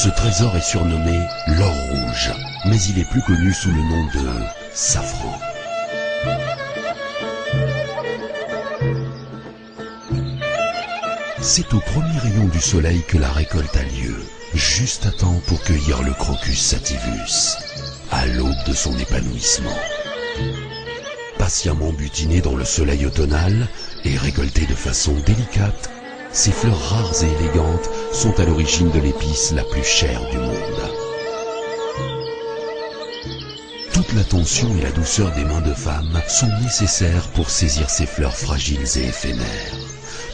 Ce trésor est surnommé l'or rouge, mais il est plus connu sous le nom de safran. C'est au premier rayon du soleil que la récolte a lieu, juste à temps pour cueillir le crocus sativus, à l'aube de son épanouissement. Patiemment butiné dans le soleil automnal et récolté de façon délicate, ces fleurs rares et élégantes sont à l'origine de l'épice la plus chère du monde. Toute l'attention et la douceur des mains de femmes sont nécessaires pour saisir ces fleurs fragiles et éphémères,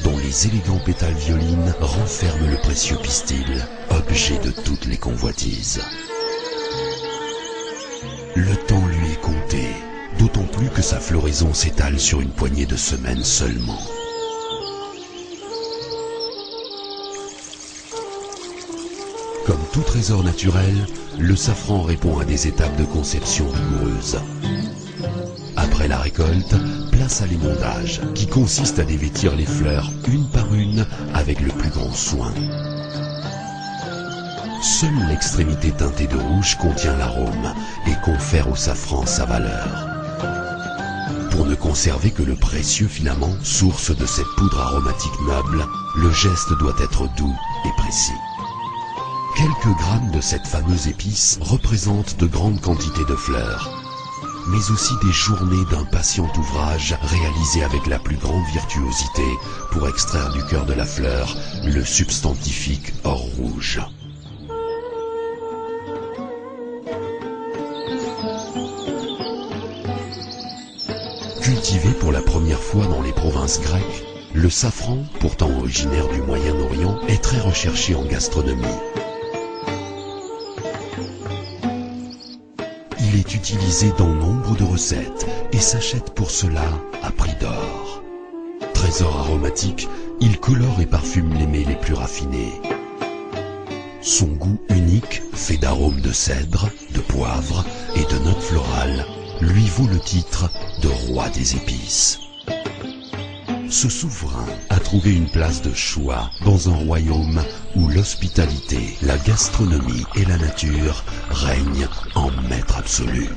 dont les élégants pétales violines renferment le précieux pistil, objet de toutes les convoitises. Le temps lui est compté, d'autant plus que sa floraison s'étale sur une poignée de semaines seulement. Comme tout trésor naturel, le safran répond à des étapes de conception rigoureuses. Après la récolte, place à l'émondage, qui consiste à dévêtir les fleurs une par une avec le plus grand soin. Seule l'extrémité teintée de rouge contient l'arôme et confère au safran sa valeur. Pour ne conserver que le précieux filament, source de cette poudre aromatique noble, le geste doit être doux et précis. Quelques grammes de cette fameuse épice représentent de grandes quantités de fleurs, mais aussi des journées d'un patient ouvrage réalisé avec la plus grande virtuosité pour extraire du cœur de la fleur le substantifique or rouge. Cultivé pour la première fois dans les provinces grecques, le safran, pourtant originaire du Moyen-Orient, est très recherché en gastronomie. Il est utilisé dans nombre de recettes et s'achète pour cela à prix d'or. Trésor aromatique, il colore et parfume les mets les plus raffinés. Son goût unique, fait d'arômes de cèdre, de poivre et de notes florales, lui vaut le titre de roi des épices. Ce souverain a trouvé une place de choix dans un royaume où l'hospitalité, la gastronomie et la nature règnent en maître absolu.